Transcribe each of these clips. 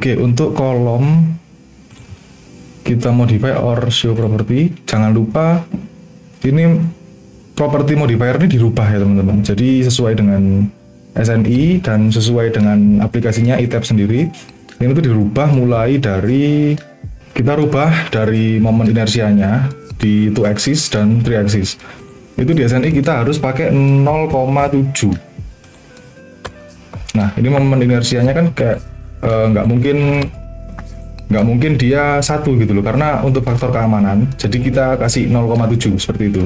Oke, untuk kolom kita modify or show property. Jangan lupa ini property modifier ini dirubah ya teman-teman. Jadi sesuai dengan SNI dan sesuai dengan aplikasinya iTab sendiri. Ini tuh dirubah mulai dari kita rubah dari momen inersianya di 2 axis dan 3 axis. Itu di SNI kita harus pakai 0,7. Nah, ini momen inersianya kan kayak nggak mungkin dia 1 gitu loh, karena untuk faktor keamanan. Jadi kita kasih 0,7 seperti itu.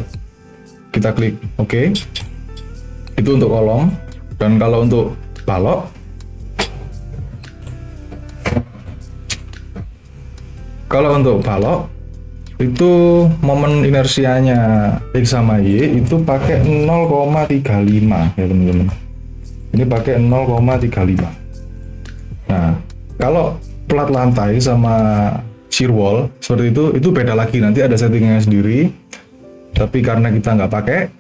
Kita klik OK. Itu untuk kolom. Dan kalau untuk balok, itu momen inersianya X sama Y itu pakai 0,35 ya teman-teman. Ini pakai 0,35. Nah, kalau plat lantai sama shear wall seperti itu beda lagi, nanti ada settingnya sendiri. Tapi karena kita nggak pakai,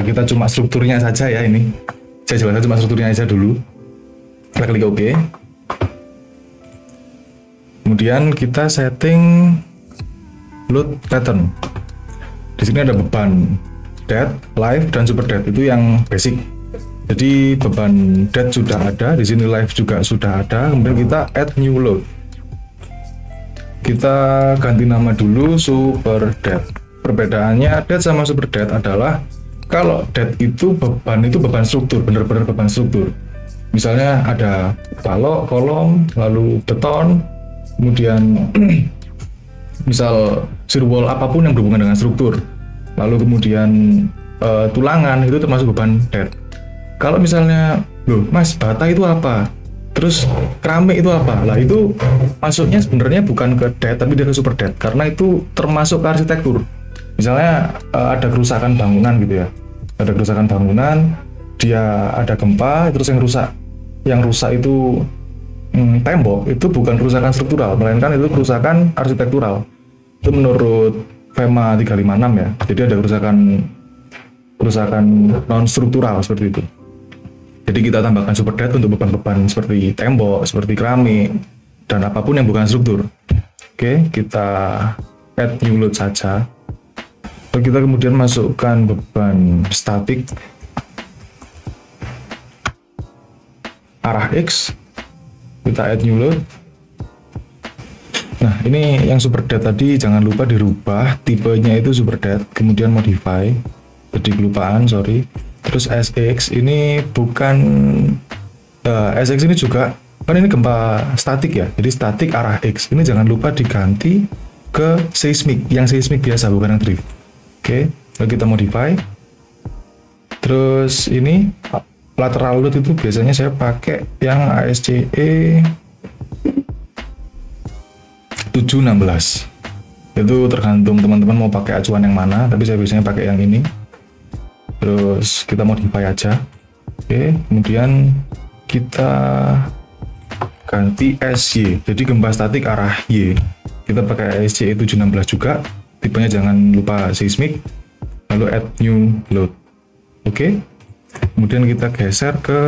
kita cuma strukturnya saja ya ini. Saya jelaskan cuma strukturnya aja dulu. Kita klik OK. Kemudian kita setting load pattern. Di sini ada beban dead, live, dan super dead. Itu yang basic. Jadi beban dead sudah ada, di sini live juga sudah ada. Kemudian kita add new load. Kita ganti nama dulu super dead. Perbedaannya dead sama super dead adalah kalau dead itu beban struktur, benar-benar beban struktur. Misalnya ada balok, kolom, lalu beton, kemudian misal shear wall apapun yang berhubungan dengan struktur, lalu kemudian tulangan, itu termasuk beban dead. Kalau misalnya, loh mas, bata itu apa? Terus keramik itu apa? Lah itu masuknya sebenarnya bukan ke dead, tapi dia ke super dead, karena itu termasuk ke arsitektur. Misalnya ada kerusakan bangunan gitu ya, ada kerusakan bangunan, dia ada gempa, terus yang rusak itu tembok, itu bukan kerusakan struktural, melainkan itu kerusakan arsitektural. Itu menurut FEMA 356 ya. Jadi ada kerusakan non struktural seperti itu. Jadi kita tambahkan super dead untuk beban-beban seperti tembok, seperti keramik, dan apapun yang bukan struktur. Oke, kita add new load saja. Lalu kita kemudian masukkan beban statik arah X. Kita add new load. Nah, ini yang super dead tadi jangan lupa dirubah, tipenya itu super dead, kemudian modify. Jadi kelupaan, sorry. Terus SX ini bukan SX ini juga kan ini gempa statik ya, jadi statik arah X. Ini jangan lupa diganti ke seismik, yang seismik biasa bukan yang drift. Oke, lalu kita modify. Terus ini lateral load itu biasanya saya pakai yang ASCE 716. Itu tergantung teman-teman mau pakai acuan yang mana, tapi saya biasanya pakai yang ini. Terus kita modify aja. Oke, kemudian kita ganti SY, jadi gempa statik arah Y. Kita pakai ASCE 716 juga, tipenya jangan lupa seismik. Lalu add new load. Oke, kemudian kita geser ke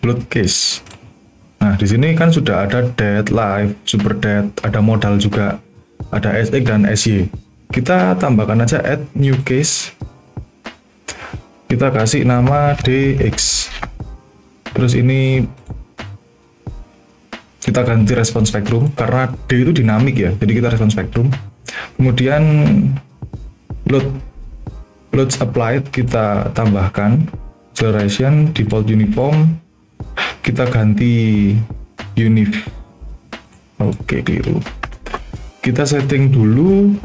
load case. Nah, di sini kan sudah ada dead, live, super dead, ada modal juga, ada SX dan SY. Kita tambahkan aja add new case. Kita kasih nama DX. Terus ini kita ganti respon spektrum karena D itu dinamik ya, jadi kita respon spektrum. Kemudian loads applied kita tambahkan acceleration, default uniform, kita ganti unif. Oke, keliru. Kita setting dulu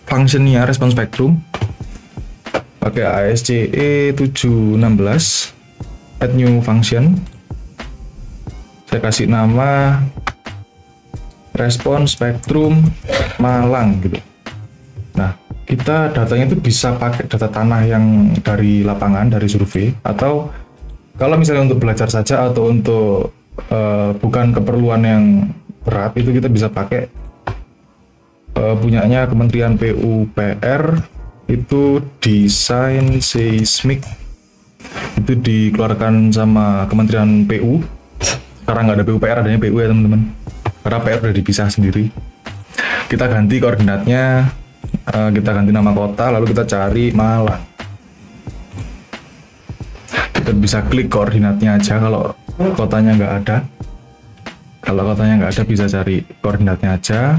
functionnya respon spektrum pakai ASCE 716, add new function. Saya kasih nama respon spektrum Malang gitu. Nah, kita datanya itu bisa pakai data tanah yang dari lapangan, dari survei, atau kalau misalnya untuk belajar saja atau untuk bukan keperluan yang berat, itu kita bisa pakai punyanya Kementerian PUPR, itu desain seismik itu dikeluarkan sama Kementerian PU. Sekarang nggak ada PUPR, adanya PU ya teman-teman, karena PR udah dipisah sendiri. Kita ganti koordinatnya, kita ganti nama kota, lalu kita cari Malang. Kita bisa klik koordinatnya aja kalau kotanya nggak ada. Kalau kotanya nggak ada, bisa cari koordinatnya aja.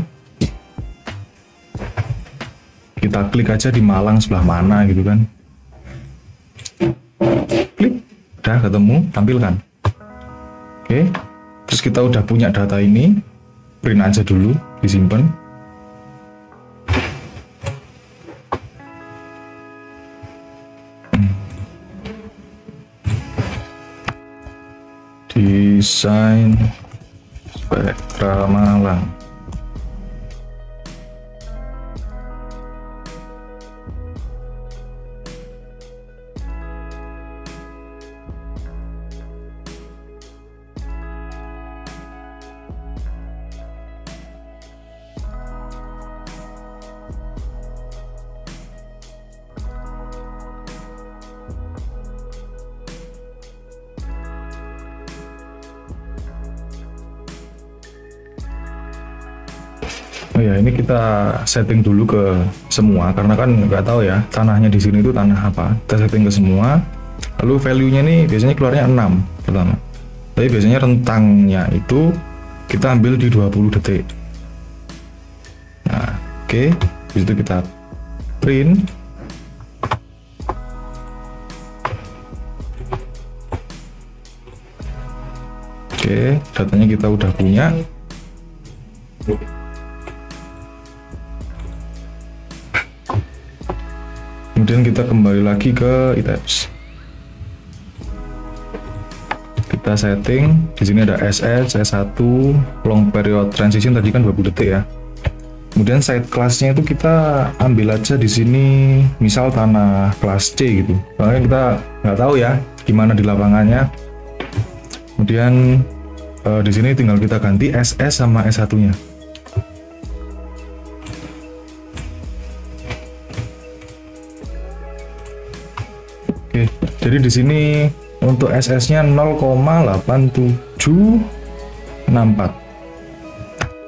Kita klik aja di Malang sebelah mana gitu kan. Klik, udah ketemu, tampilkan. Oke, terus kita udah punya data ini, print aja dulu, disimpan. Desain spektra Malang. Oh ya, ini kita setting dulu ke semua karena kan nggak tahu ya tanahnya di sini itu tanah apa. Kita setting ke semua. Lalu value-nya nih biasanya keluarnya 6 pertama. Tapi biasanya rentangnya itu kita ambil di 20 detik. Nah, oke. Di situ kita print. Oke, datanya kita udah punya. Kemudian kita kembali lagi ke items. Kita setting. Di sini ada SS, S1, long period transition tadi kan 20 detik ya. Kemudian site class-nya itu kita ambil aja di sini, misal tanah kelas C gitu. Soalnya kita nggak tahu ya gimana di lapangannya. Kemudian di sini tinggal kita ganti SS sama S1-nya. Oke, jadi di sini untuk SS-nya 0,8764.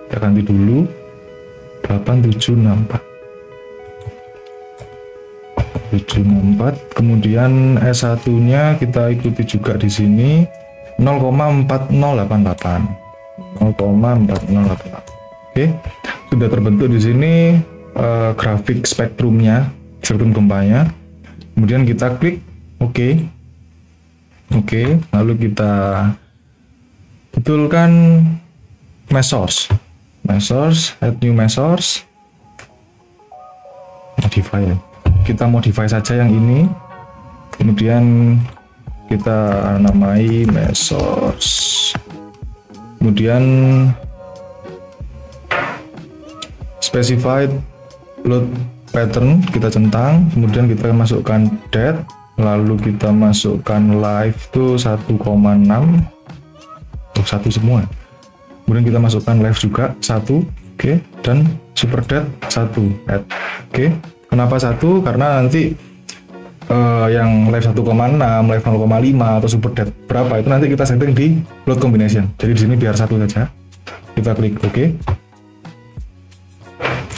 Kita ganti dulu 8764. Kemudian S1-nya kita ikuti juga di sini 0,4088. 0,4088. Oke, sudah terbentuk di sini grafik spektrumnya, spektrum gempanya. Kemudian kita klik OK. Oke, lalu kita betulkan mesh source. Mesh source, add new mesh source. Modify ya. Kita modify saja yang ini. Kemudian kita namai mesh source. Kemudian specified load pattern kita centang. Kemudian kita masukkan date. Lalu kita masukkan live tuh 1,6 untuk satu semua. Kemudian kita masukkan live juga 1, oke, dan super date 1 add. Oke. Kenapa 1? Karena nanti yang live 1,6, live 0,5 atau super date berapa itu nanti kita setting di load combination. Jadi di sini biar 1 saja. Kita klik oke.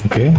Oke.